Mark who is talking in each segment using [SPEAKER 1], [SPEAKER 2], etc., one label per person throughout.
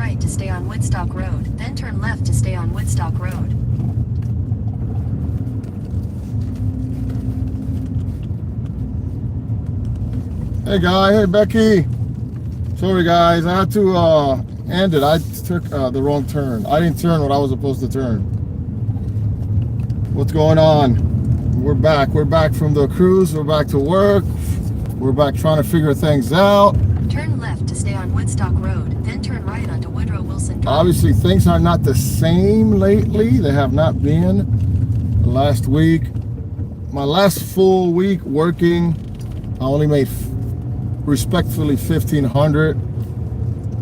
[SPEAKER 1] right to stay on Woodstock Road, then turn left to stay on Woodstock Road.
[SPEAKER 2] Hey guy, hey Becky. Sorry guys, I had to end it. I took the wrong turn. I didn't turn what I was supposed to turn. What's going on? We're back. We're back from the cruise. We're back to work. We're back trying to figure things out.
[SPEAKER 1] Turn left to stay on Woodstock Road, then turn right onto Woodrow Wilson Drive.
[SPEAKER 2] Obviously, things are not the same lately. They have not been. Last week, my last full week working, I only made respectfully 1,500.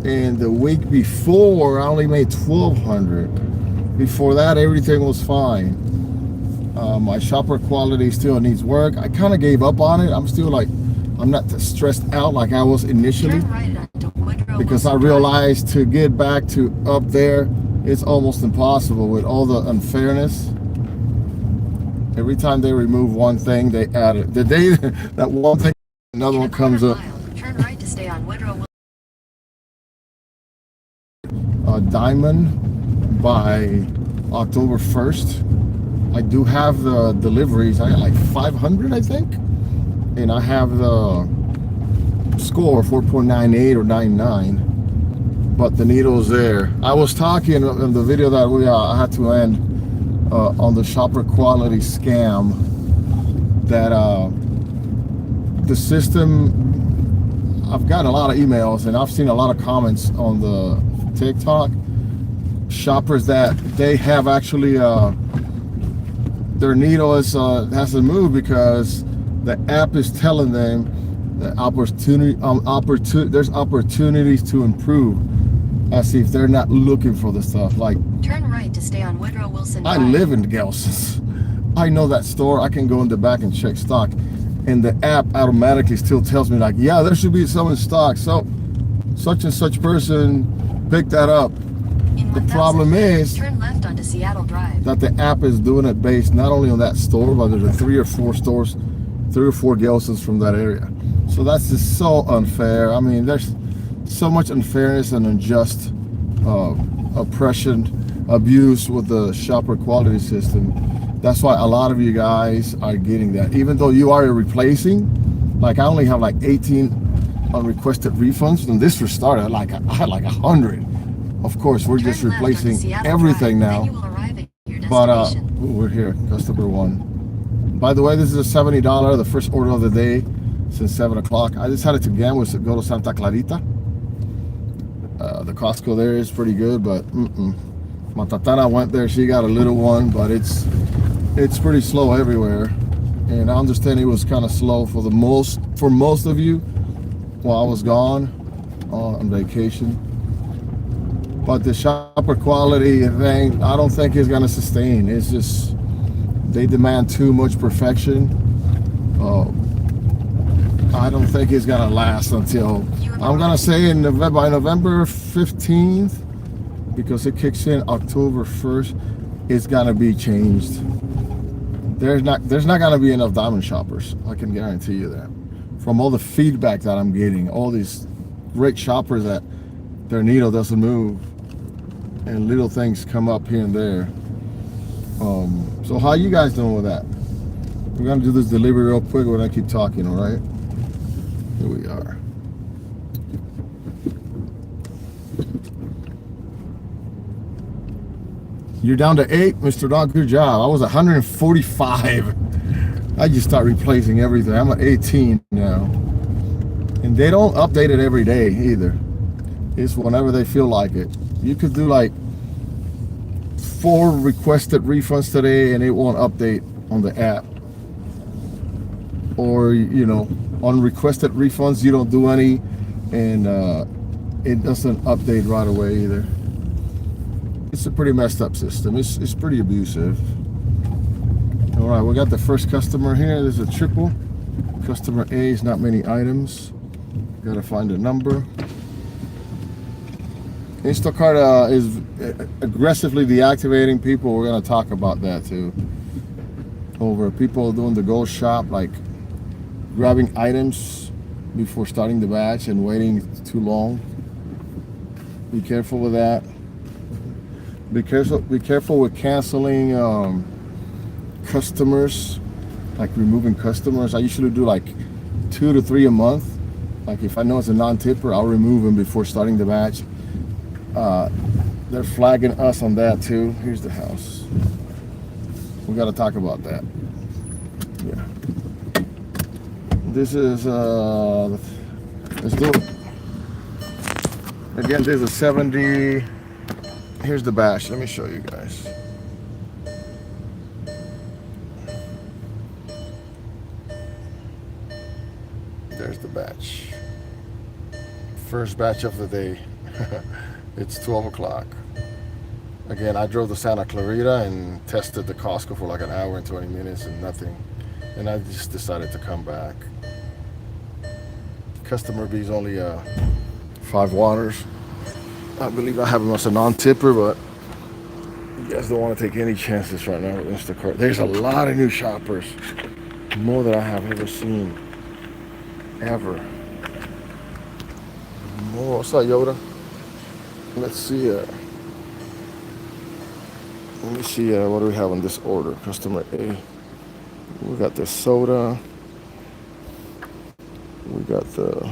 [SPEAKER 2] And the week before, I only made 1,200. Before that, everything was fine. My shopper quality still needs work. I kind of gave up on it. I'm still like, I'm not stressed out like I was initially, because I realized to get back to up there, it's almost impossible with all the unfairness. Every time they remove one thing, they add it. The day that one thing, another one comes up.
[SPEAKER 1] Turn right to stay on Woodrow Wilson.
[SPEAKER 2] Diamond by October 1st. I do have the deliveries. I got like 500, I think. And I have the score 4.98 or 99, but the needle's there. I was talking in the video that I had to end on the shopper quality scam, that the system, I've gotten a lot of emails and I've seen a lot of comments on the TikTok. Shoppers that they have actually their needle is hasn't moved because the app is telling them that there's opportunities to improve, as if they're not looking for the stuff. Like,
[SPEAKER 1] turn right to stay on Woodrow Wilson Drive.
[SPEAKER 2] I live in Gelson's. I know that store. I can go in the back and check stock, and the app automatically still tells me like, yeah, there should be some in stock. So such and such person picked that up. The problem is
[SPEAKER 1] turn left onto Seattle Drive.
[SPEAKER 2] That the app is doing it based not only on that store, but there's 3 or 4 stores, 3 or 4 Gelson's from that area. So that's just so unfair. I mean, there's so much unfairness and unjust oppression, abuse with the shopper quality system. That's why a lot of you guys are getting that. Even though you are replacing, like I only have like 18 unrequested refunds. When this first started, I had like 100. Of course, we're just replacing everything now. But we're here, customer 1. By the way, this is a $70, the first order of the day since 7 o'clock. I decided to gamble to go to Santa Clarita. The Costco there is pretty good, but my tatana went there. She got a little one, but it's pretty slow everywhere. And I understand it was kind of slow for most of you while I was gone on vacation. But the shopper quality thing, I don't think is going to sustain. It's just, they demand too much perfection. I don't think it's going to last until, I'm going to say by November 15th, because it kicks in October 1st, it's going to be changed. There's not going to be enough diamond shoppers. I can guarantee you that. From all the feedback that I'm getting, all these great shoppers that their needle doesn't move and little things come up here and there. So how you guys doing with that? We're gonna do this delivery real quick. We're gonna keep talking, all right? Here we are. You're down to 8, Mr. Dog. Good job. I was 145. I just start replacing everything. I'm at 18 now, and they don't update it every day either. It's whenever they feel like it. You could do like 4 requested refunds today and it won't update on the app. Or, you know, on requested refunds, you don't do any, and it doesn't update right away either. It's a pretty messed up system. It's pretty abusive. All right, we got the first customer here. There's a triple. Customer A is not many items. Got to find a number. Instacart is aggressively deactivating people. We're going to talk about that too. Over people doing the gold shop, like grabbing items before starting the batch and waiting too long. Be careful with that. Be careful with canceling customers, like removing customers. I usually do like 2 to 3 a month. Like if I know it's a non-tipper, I'll remove them before starting the batch. They're flagging us on that too. Here's the house. We got to talk about that. Yeah. This is let's do it. Again, there's a 70. Here's the batch. Let me show you guys. There's the batch. First batch of the day. It's 12 o'clock. Again, I drove to Santa Clarita and tested the Costco for like an hour and 20 minutes and nothing. And I just decided to come back. Customer B is only 5 waters. I believe I have him as a non-tipper, but you guys don't want to take any chances right now with Instacart. There's a lot of new shoppers. More than I have ever seen. Ever. More. What's up, Yoda? Let's see. Let me see. What do we have on this order? Customer A. We got the soda. We got the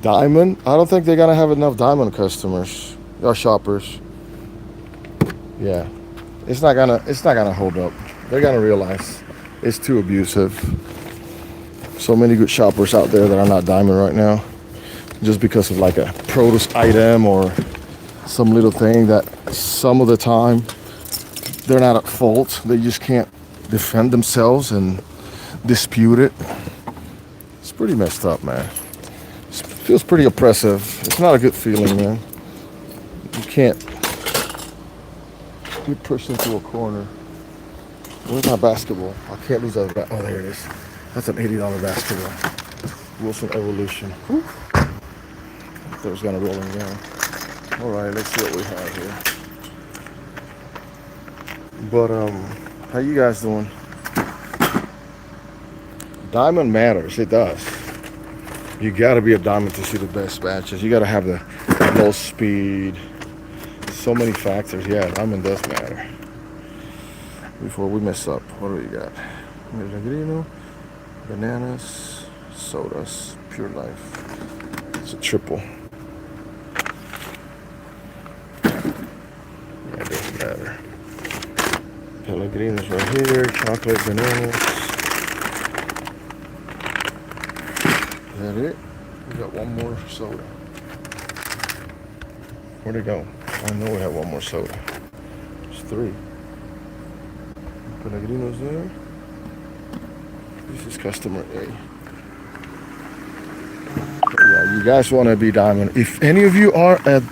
[SPEAKER 2] diamond. I don't think they're gonna have enough diamond customers or shoppers. Yeah, it's not gonna hold up. They're gonna realize it's too abusive. So many good shoppers out there that are not diamond right now, just because of like a produce item or some little thing that some of the time they're not at fault. They just can't defend themselves and dispute it. It's pretty messed up, man. It feels pretty oppressive. It's not a good feeling, man. You can't be pushed into a corner. Where's my basketball? I can't lose that. Oh, there it is. That's an $80 basketball. Wilson Evolution. Whew. I thought it was gonna roll him down. All right, let's see what we have here. But how you guys doing? Diamond matters. It does. You gotta be a diamond to see the best batches. You gotta have the most speed. So many factors. Yeah, diamond does matter. Before we mess up, what do we got? Pellegrino, bananas, sodas, Pure Life. It's a triple. Yeah, it doesn't matter. Pellegrino's right here. Chocolate, bananas. Is that it? We got one more soda. Where'd it go? I know we have one more soda. There's 3. Pellegrino's there. This is customer A. Yeah, you guys want to be diamond. If any of you are at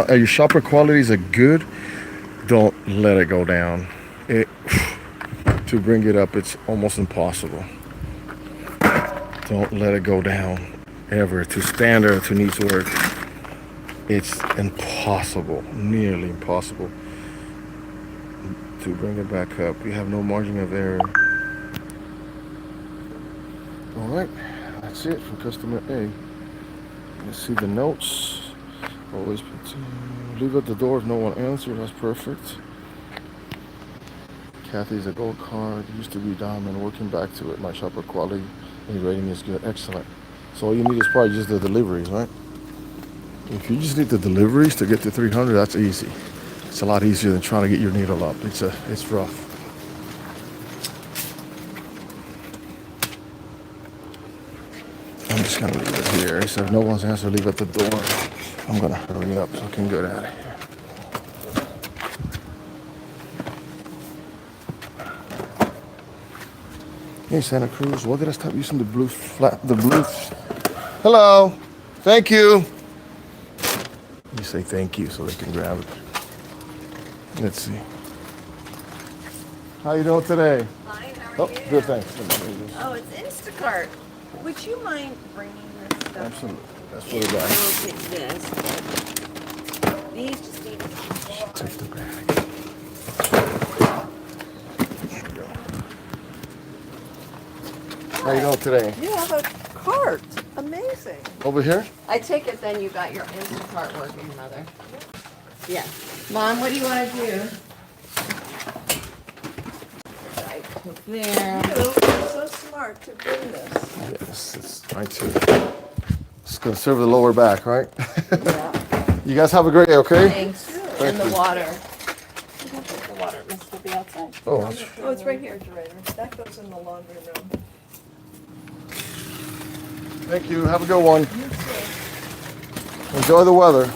[SPEAKER 2] your shopper qualities are good, don't let it go down. To bring it up, it's almost impossible. Don't let it go down ever to standard, to needs work. It's impossible, nearly impossible to bring it back up. You have no margin of error. All right, that's it for customer A. Let's see the notes. Always leave at the door if no one answers. That's perfect. Kathy's a gold card. Used to be diamond. Working back to it. My shopper quality and rating is good. Excellent. So all you need is probably just the deliveries, right? If you just need the deliveries to get to 300, that's easy. It's a lot easier than trying to get your needle up. It's rough. I'm just gonna leave it here. So if no one's answered, leave at the door. I'm gonna hurry up so I can get out of here. Hey, Santa Cruz, why did I stop using the blue flat? Hello, thank you. You say thank you so they can grab it. Let's see. How you doing today?
[SPEAKER 3] Fine, how are
[SPEAKER 2] Oh,
[SPEAKER 3] you?
[SPEAKER 2] good, thanks.
[SPEAKER 3] Oh, it's Instacart. Would you mind bringing this stuff?
[SPEAKER 2] Absolutely. That's
[SPEAKER 3] in?
[SPEAKER 2] for the bag.
[SPEAKER 3] We'll take this. These just need to
[SPEAKER 2] Take the bag. There we go. How you doing today?
[SPEAKER 3] You have a cart. Amazing.
[SPEAKER 2] Over here?
[SPEAKER 3] I take it then you got your Instacart working, Mother. Yeah. Mom, what do you want to do? Right, put there. You're so smart to bring this.
[SPEAKER 2] Yes, it's trying to. It's gonna serve the lower back, right?
[SPEAKER 3] Yeah.
[SPEAKER 2] You guys have a great day, okay?
[SPEAKER 3] Thanks.
[SPEAKER 2] Thank
[SPEAKER 3] And the
[SPEAKER 2] you.
[SPEAKER 3] water. The water must still be outside.
[SPEAKER 2] Oh, that's-
[SPEAKER 3] Oh, it's right here, refrigerator. That goes in the laundry room.
[SPEAKER 2] thank you. Have a good one. Enjoy the weather.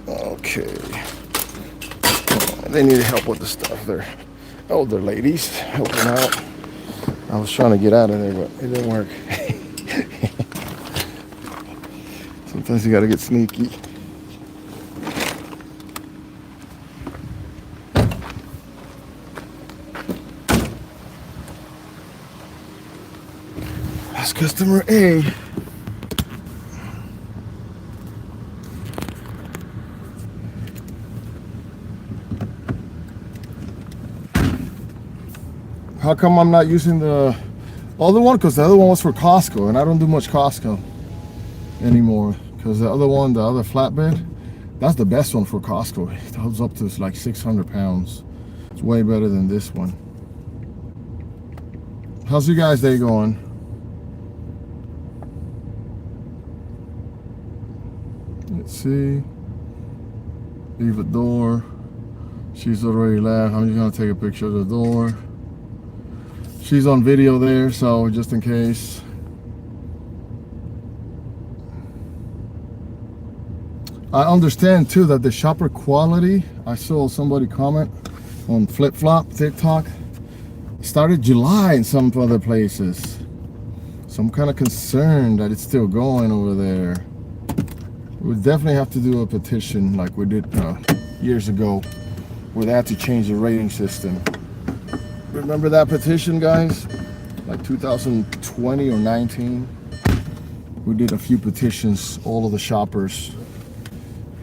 [SPEAKER 2] Okay. They need help with the stuff. They're older ladies helping out. I was trying to get out of there, but it didn't work. Sometimes you gotta get sneaky. That's customer A. How come I'm not using the other one? Because the other one was for Costco, and I don't do much Costco anymore. Because the other one, the other flatbed, that's the best one for Costco. It holds up to like 600 pounds. It's way better than this one. How's you guys' day going? Let's see. Leave a door. She's already left. I'm just gonna take a picture of the door. She's on video there, so just in case. I understand too that the shopper quality, I saw somebody comment on Flip Flop TikTok, started July in some other places. So I'm kind of concerned that it's still going over there. We definitely have to do a petition like we did years ago, where they had to change the rating system. Remember that petition, guys? Like 2020 or 19. We did a few petitions, all of the shoppers.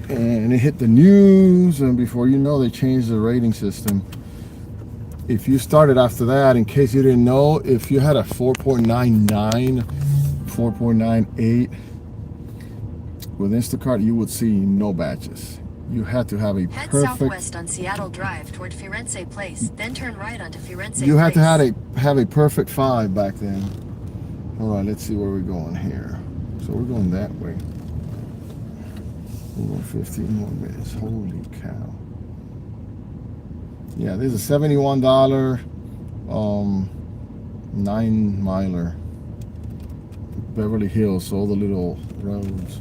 [SPEAKER 2] And it hit the news, and before you know, they changed the rating system. If you started after that, in case you didn't know, if you had a 4.99, 4.98, with Instacart, you would see no batches. You had to have a
[SPEAKER 1] Head
[SPEAKER 2] perfect.
[SPEAKER 1] southwest on Seattle Drive toward Firenze Place, then turn right onto Firenze Place.
[SPEAKER 2] You had to have a perfect 5 back then. All right, let's see where we're going here. So we're going that way. We're going 15 more minutes. Holy cow. Yeah, there's a $71 9-miler. Beverly Hills, all the little roads.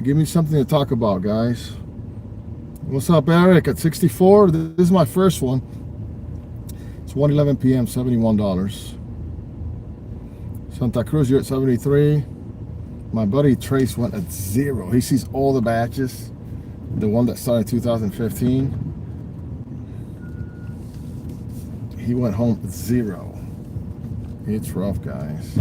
[SPEAKER 2] Give me something to talk about, guys. What's up, Eric? At 64, this is my first one. It's 1:11 p.m., $71. Santa Cruz, you're at 73. My buddy Trace went at 0. He sees all the batches. The one that started 2015. He went home at 0. It's rough, guys.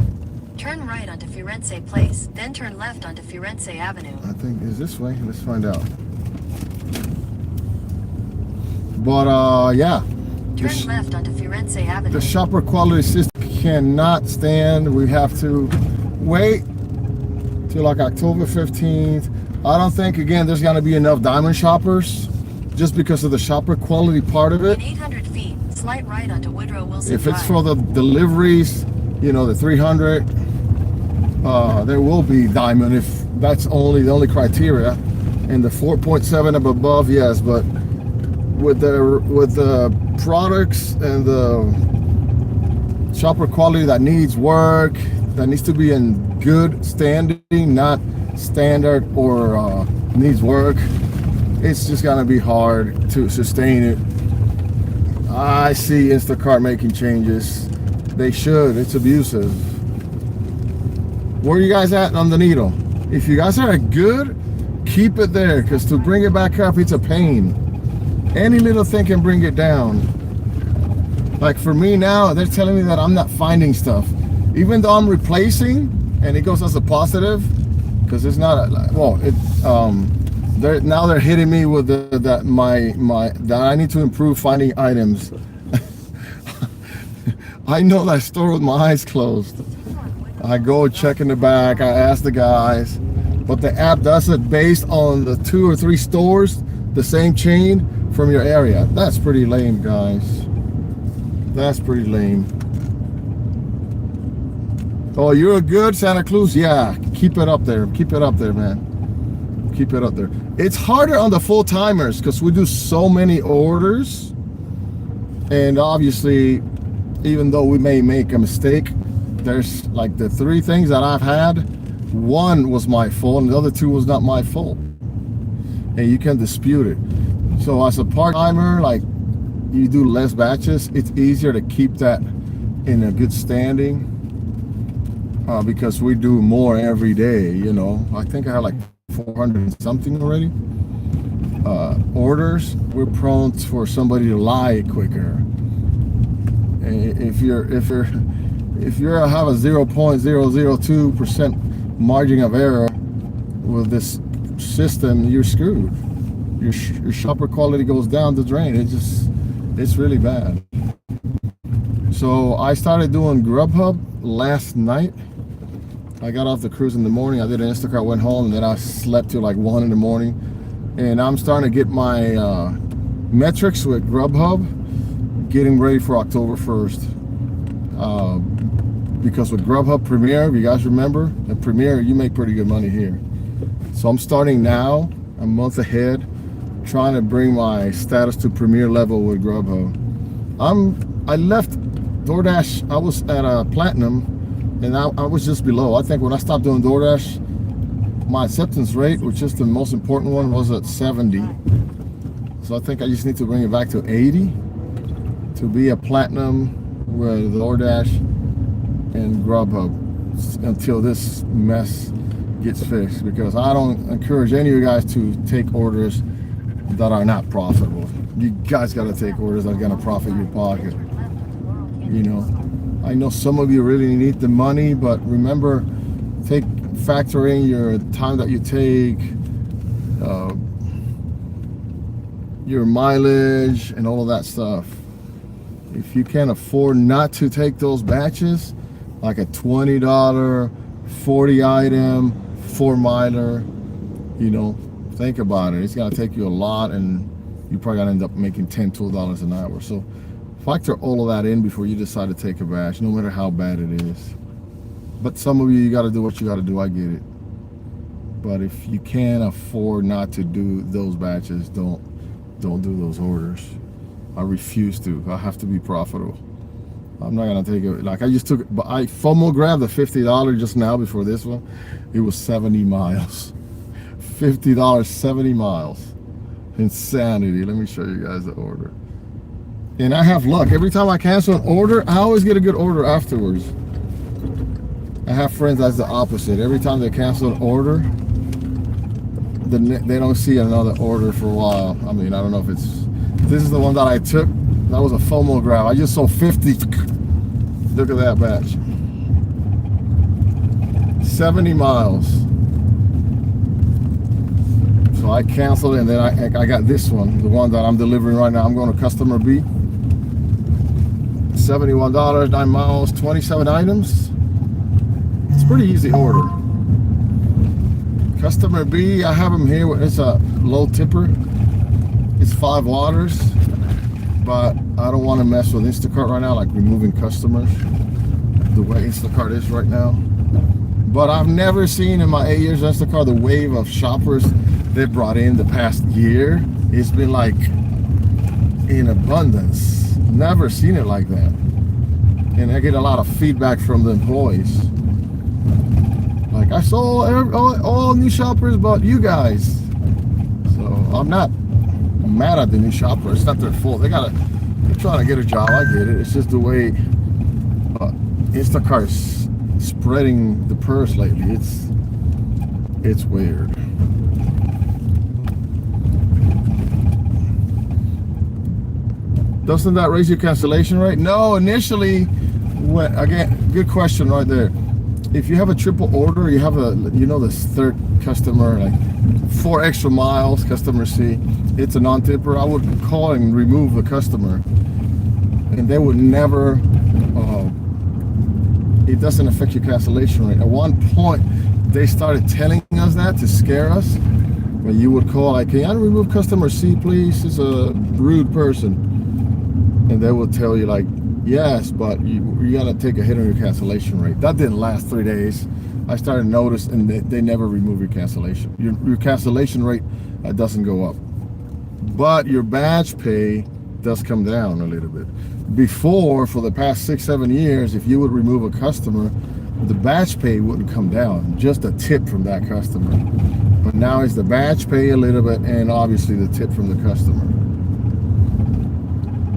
[SPEAKER 1] Turn right onto Firenze Place, then turn left onto Firenze Avenue.
[SPEAKER 2] I think it's this way. Let's find out. But yeah.
[SPEAKER 1] Turn left onto Firenze Avenue.
[SPEAKER 2] The shopper quality system cannot stand. We have to wait till like October 15th. I don't think, again, there's going to be enough diamond shoppers just because of the shopper quality part of it.
[SPEAKER 1] In 800 feet, slight right onto Woodrow Wilson
[SPEAKER 2] If it's
[SPEAKER 1] Drive.
[SPEAKER 2] for the deliveries, you know, the 300, there will be diamond if that's the only criteria. And the 4.7 up above, yes, but with the products and the shopper quality that needs work, that needs to be in good standing, not standard or needs work, it's just gonna be hard to sustain it. I see Instacart making changes. They should. It's abusive. Where are you guys at on the needle? If you guys are good, keep it there, because to bring it back up, it's a pain. Any little thing can bring it down. Like for me now, they're telling me that I'm not finding stuff. Even though I'm replacing, and it goes as a positive, because it's not, they're hitting me with that I need to improve finding items. I know that store with my eyes closed. I go check in the back, I ask the guys, but the app does it based on the 2 or 3 stores, the same chain from your area. That's pretty lame, guys. That's pretty lame. Oh, you're good, Santa Cruz? Yeah, keep it up there. Keep it up there, man. Keep it up there. It's harder on the full-timers because we do so many orders. And obviously, even though we may make a mistake, there's like the 3 things that I've had, 1 was my fault and the other 2 was not my fault. And you can dispute it. So as a part-timer, like you do less batches, it's easier to keep that in a good standing because we do more every day, you know. I think I have like 400 and something already. Orders, we're prone for somebody to lie quicker. And if you have a 0.002% margin of error with this system, you're screwed. Your shopper quality goes down the drain. It's really bad. So I started doing Grubhub last night. I got off the cruise in the morning. I did an Instacart, went home, and then I slept till like 1 in the morning. And I'm starting to get my metrics with Grubhub, getting ready for October 1st. Because with Grubhub Premier, if you guys remember, at Premier, you make pretty good money here. So I'm starting now, a month ahead, trying to bring my status to Premier level with Grubhub. I left DoorDash, I was at a Platinum, and I was just below. I think when I stopped doing DoorDash, my acceptance rate, which is the most important one, was at 70. So I think I just need to bring it back to 80 to be a Platinum with DoorDash and Grubhub until this mess gets fixed, because I don't encourage any of you guys to take orders that are not profitable. You guys got to take orders that are going to profit your pocket. You know, I know some of you really need the money, but remember, factor in your time that you take, your mileage and all of that stuff. If you can't afford not to take those batches, like a $20, 40 item, 4 miler, you know, think about it. It's gonna take you a lot, and you probably gotta end up making $10, $12 an hour. So factor all of that in before you decide to take a batch, no matter how bad it is. But some of you gotta do what you gotta do, I get it. But if you can't afford not to do those batches, don't do those orders. I refuse to. I have to be profitable. I'm not gonna take it. Like I just took, but I FOMO grabbed the $50 just now before this one. It was 70 miles. $50, 70 miles. Insanity. Let me show you guys the order. And I have luck. Every time I cancel an order, I always get a good order afterwards. I have friends that's the opposite. Every time they cancel an order, they don't see another order for a while. I mean, I don't know if it's, this is the one that I took. That was a FOMO grab. I just sold 50. Look at that batch. 70 miles. So I canceled it, and then I got this one, the one that I'm delivering right now. I'm going to customer B. $71, 9 miles, 27 items. It's a pretty easy order. Customer B, I have them here. It's a low tipper. It's 5 waters, but I don't want to mess with Instacart right now, like removing customers the way Instacart is right now. But I've never seen in my 8 years Instacart the wave of shoppers they brought in the past year. It's been like in abundance. Never seen it like that. And I get a lot of feedback from the employees. Like, I saw all new shoppers but you guys. So I'm not mad at the new shoppers. It's not their fault. They're trying to get a job. I get it. It's just the way Instacart's spreading the purse lately. It's weird. Doesn't that raise your cancellation rate? No, initially, again, good question right there. If you have a triple order, you have this third customer, like 4 extra miles, customer C, it's a non-tipper, I would call and remove the customer, and they would never, it doesn't affect your cancellation rate. At one point, they started telling us that to scare us. When you would call, like, can I remove customer C, please? It's a rude person. And they would tell you, like, yes, but you gotta take a hit on your cancellation rate. That didn't last 3 days. I started to notice, and they never remove your cancellation. Your cancellation rate doesn't go up, but your badge pay does come down a little bit. Before, for the past 6-7 years, if you would remove a customer, the badge pay wouldn't come down, just a tip from that customer. But now it's the badge pay a little bit, and obviously the tip from the customer.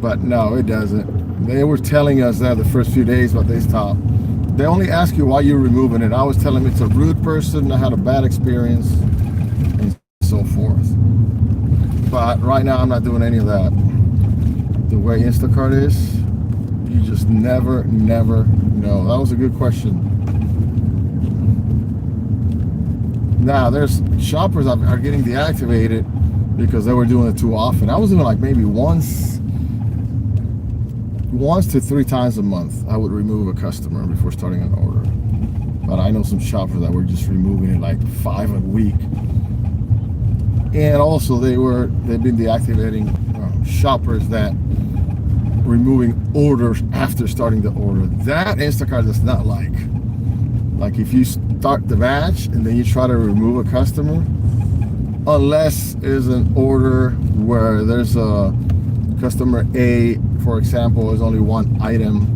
[SPEAKER 2] But no, it doesn't. They were telling us that the first few days, but they stopped. They only ask you why you're removing it. I was telling them it's a rude person, I had a bad experience, and so forth. But right now, I'm not doing any of that. The way Instacart is, you just never know. That was a good question. Now, there's shoppers that are getting deactivated because they were doing it too often. I was doing like maybe once to 3 times a month. I would remove a customer before starting an order. But I know some shoppers that were just removing it like 5 a week. And also they've been deactivating shoppers that removing orders after starting the order. That Instacart does not like. Like if you start the batch and then you try to remove a customer, unless it's an order where there's a customer A, for example, is only 1 item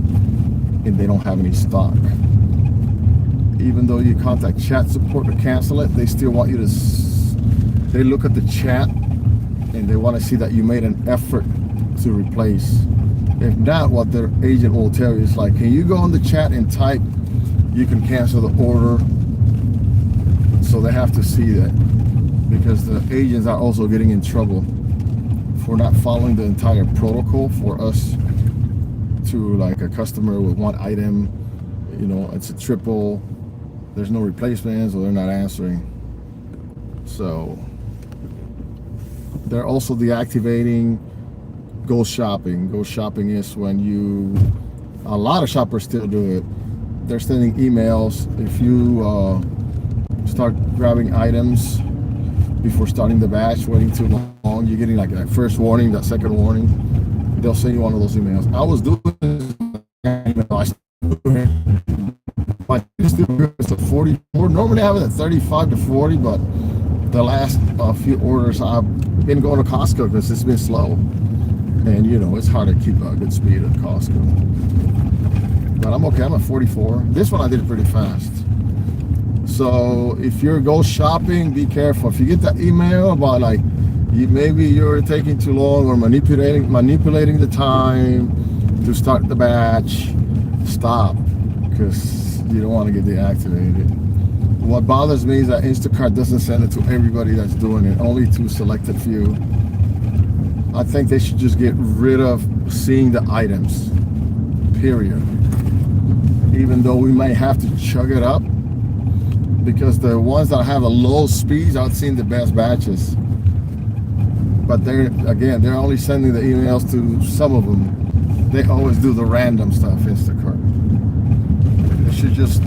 [SPEAKER 2] and they don't have any stock. Even though you contact chat support to cancel it, they still want you to, they look at the chat and they want to see that you made an effort to replace. If not, what their agent will tell you is like, can you go on the chat and type, you can cancel the order. So they have to see that, because the agents are also getting in trouble for not following the entire protocol for us to, like, a customer with 1 item, you know, it's a triple, there's no replacements, or they're not answering. So they're also deactivating ghost shopping. Ghost shopping is when a lot of shoppers still do it. They're sending emails. If you start grabbing items before starting the batch, waiting too long, you're getting like that first warning, that second warning. They'll send you one of those emails. I was doing my it's a 44. Normally I have it at 35 to 40, but the last few orders I've been going to Costco because it's been slow. And you know, it's hard to keep a good speed at Costco. But I'm okay, I'm at 44. This one I did pretty fast. So if you're go shopping, be careful. If you get that email about like, maybe you're taking too long or manipulating the time to start the batch, stop, because you don't want to get deactivated. What bothers me is that Instacart doesn't send it to everybody that's doing it, only to a selected few. I think they should just get rid of seeing the items, period. Even though we may have to chug it up, because the ones that have a low speeds, I've seen the best batches. But they're only sending the emails to some of them. They always do the random stuff, Instacart. They should just,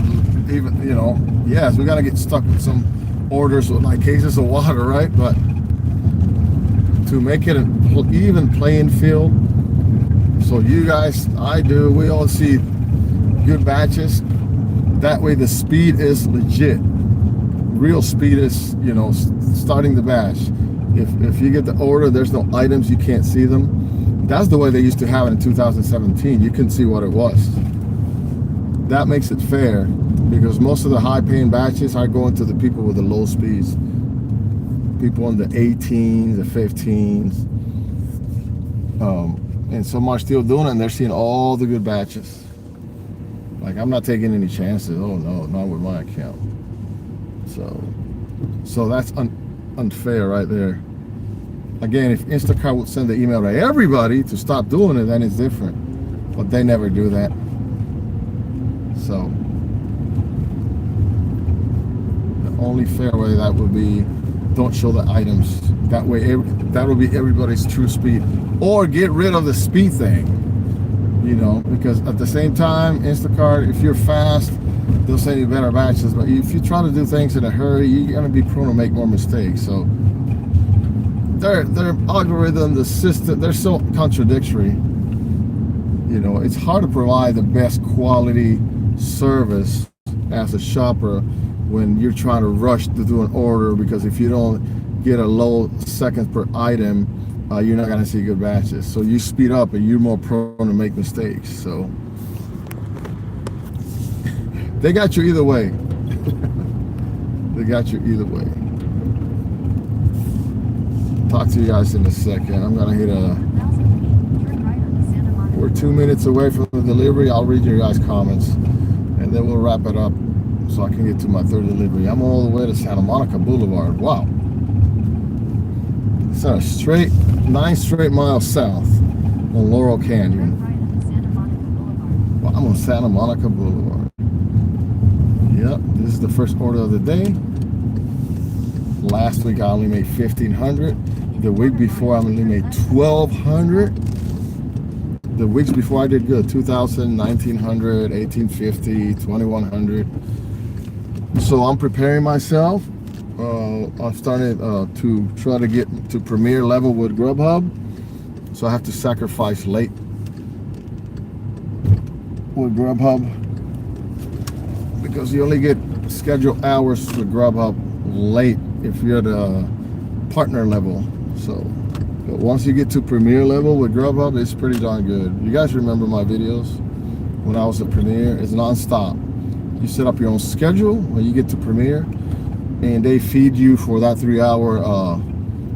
[SPEAKER 2] even, you know, yes, we gotta get stuck with some orders with like cases of water, right? But to make it an even playing field, so you guys, we all see good batches. That way the speed is legit. Real speed is, you know, starting the batch. If you get the order, there's no items, you can't see them. That's the way they used to have it in 2017. You couldn't see what it was. That makes it fair, because most of the high-paying batches are going to the people with the low speeds. People in the 18s, the 15s. And some are still doing it, and they're seeing all the good batches. Like, I'm not taking any chances. Oh no, not with my account. So that's unfair right there. Again, if Instacart would send the email to everybody to stop doing it, then it's different. But they never do that. So the only fair way that would be don't show the items. That way, that will be everybody's true speed. Or get rid of the speed thing, you know, because at the same time, Instacart, if you're fast, they'll send you better batches. But if you try to do things in a hurry, you're gonna be prone to make more mistakes. So their algorithm, the system, they're so contradictory. You know, it's hard to provide the best quality service as a shopper when you're trying to rush to do an order, because if you don't get a low seconds per item, you're not gonna see good batches. So you speed up and you're more prone to make mistakes. So they got you either way. They got you either way. Talk to you guys in a second. I'm gonna hit we're 2 minutes away from the delivery. I'll read your guys' comments and then we'll wrap it up so I can get to my third delivery. I'm all the way to Santa Monica Boulevard. Wow. It's a straight 9 straight miles south on Laurel Canyon. Well, I'm on Santa Monica Boulevard. Yep, this is the first order of the day. Last week I only made 1,500. The week before I only made 1,200. The weeks before I did good, 2,000, 1,900, 1,850, 2,100. So I'm preparing myself. I've started to try to get to premier level with Grubhub. So I have to sacrifice late with Grubhub, because you only get scheduled hours with Grubhub late if you're at a partner level. So but once you get to premier level with Grubhub, it's pretty darn good. You guys remember my videos when I was at premier? It's non-stop. You set up your own schedule when you get to premier, and they feed you for that 3-hour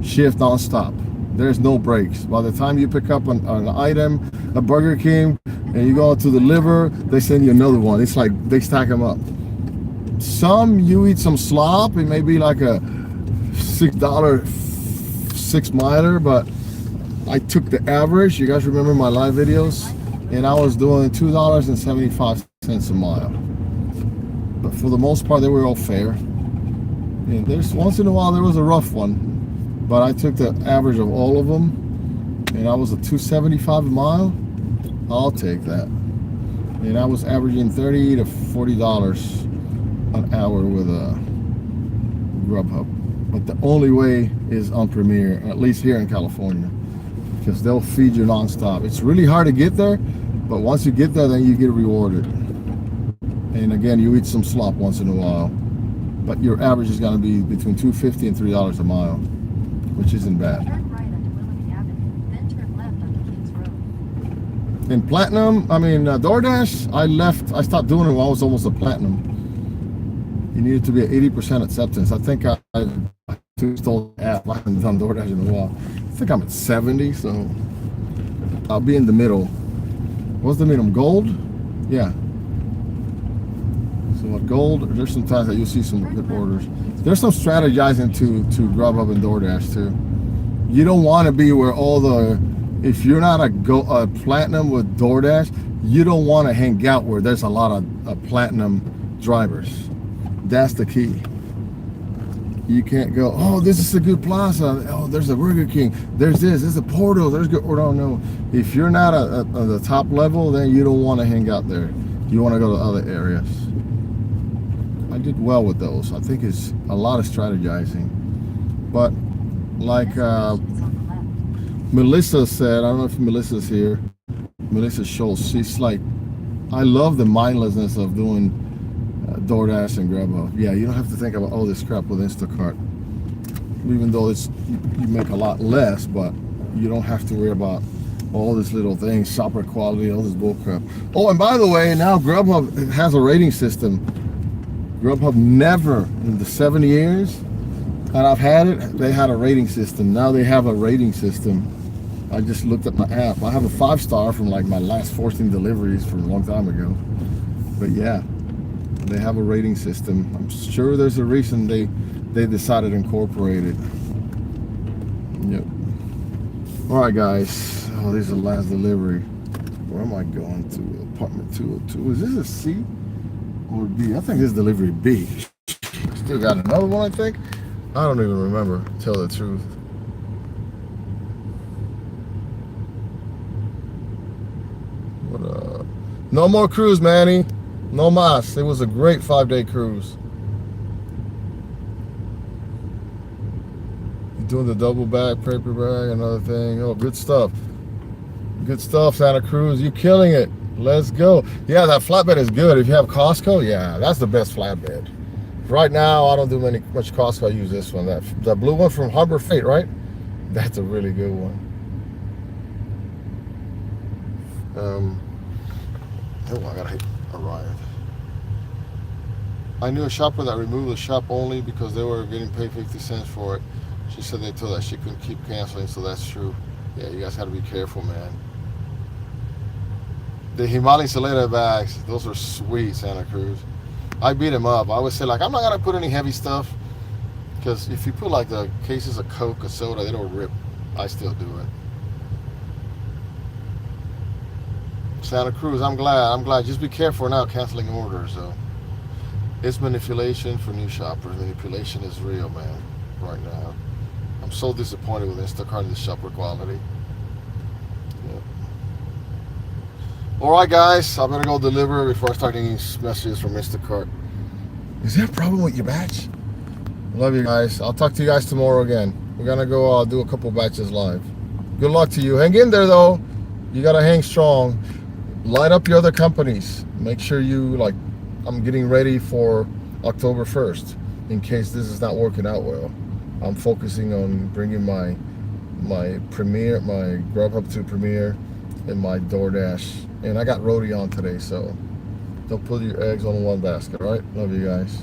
[SPEAKER 2] shift non-stop. There's no breaks. By the time you pick up an item, a Burger King, and you go to deliver, they send you another one. It's like they stack them up. Some you eat some slop. It may be like a $6 6-miler, but I took the average. You guys remember my live videos, and I was doing $2.75 a mile. But for the most part, they were all fair. And there's once in a while there was a rough one, but I took the average of all of them, and I was at $2.75 a mile. I'll take that. And I was averaging $30 to $40 an hour with a Grubhub. But the only way is on Premier, at least here in California, because they'll feed you nonstop. It's really hard to get there, but once you get there, then you get rewarded. And again, you eat some slop once in a while, but your average is going to be between $2.50 and $3 a mile, which isn't bad. In Platinum, DoorDash, I stopped doing it when I was almost a Platinum. You needed to be at 80% acceptance. I think I installed the app. I haven't done DoorDash in a while. I think I'm at 70, so I'll be in the middle. What's the minimum? Gold? Yeah. So at Gold, there's some times that you'll see some good orders. There's some strategizing to Grubhub and DoorDash too. You don't want to be where all the, if you're not a Platinum with DoorDash, you don't want to hang out where there's a lot of Platinum drivers. That's the key. You can't go, oh, this is a good plaza. Oh, there's a Burger King. There's a Portal. There's good. Or no. If you're not at the top level, then you don't want to hang out there. You want to go to other areas. I did well with those. I think it's a lot of strategizing. But like Melissa said, I don't know if Melissa's here. Melissa Schultz. She's like, I love the mindlessness of doing DoorDash and Grubhub. Yeah, you don't have to think about all this crap with Instacart. Even though you make a lot less, but you don't have to worry about all these little things, shopper quality, all this bull crap. Oh, and by the way, now Grubhub has a rating system. Grubhub never in the 7 years that I've had it, they had a rating system. Now they have a rating system. I just looked at my app. I have a 5-star from like my last 14 deliveries from a long time ago. But yeah, they have a rating system. I'm sure there's a reason they decided to incorporate it. Yep. All right, guys. Oh, this is the last delivery. Where am I going to? Apartment 202. Is this a C or B? I think this is delivery B. Still got another one, I think. I don't even remember, to tell the truth. But, no more cruise, Manny. No mas. It was a great 5-day cruise. You're doing the double back, paper bag, another thing. Oh, good stuff. Good stuff, Santa Cruz. You're killing it. Let's go. Yeah, that flatbed is good. If you have Costco, yeah, that's the best flatbed. Right now, I don't do much Costco. I use this one. That blue one from Harbor Freight, right? That's a really good one. Oh, I gotta arrive. I knew a shopper that removed the shop only because they were getting paid 50 cents for it. She said they told her she couldn't keep canceling, so that's true. Yeah, you guys gotta be careful, man. The Himalayan Salida bags, those are sweet, Santa Cruz. I beat them up. I always say, like, I'm not gonna put any heavy stuff, because if you put like the cases of Coke or soda, it'll rip. I still do it. Santa Cruz, I'm glad. Just be careful now canceling orders, though. It's manipulation for new shoppers. Manipulation is real, man, right now. I'm so disappointed with Instacart and the shopper quality. Yeah. All right, guys, I better go deliver before I start getting messages from Instacart. Is there a problem with your batch? Love you guys. I'll talk to you guys tomorrow again. We're gonna go do a couple batches live. Good luck to you. Hang in there, though. You gotta hang strong. Light up your other companies. Make sure you, like, I'm getting ready for October 1st in case this is not working out well. I'm focusing on bringing my Premier, my Grubhub to Premier, and my DoorDash. And I got Rhodey on today, so don't put your eggs on one basket, all right? Love you guys.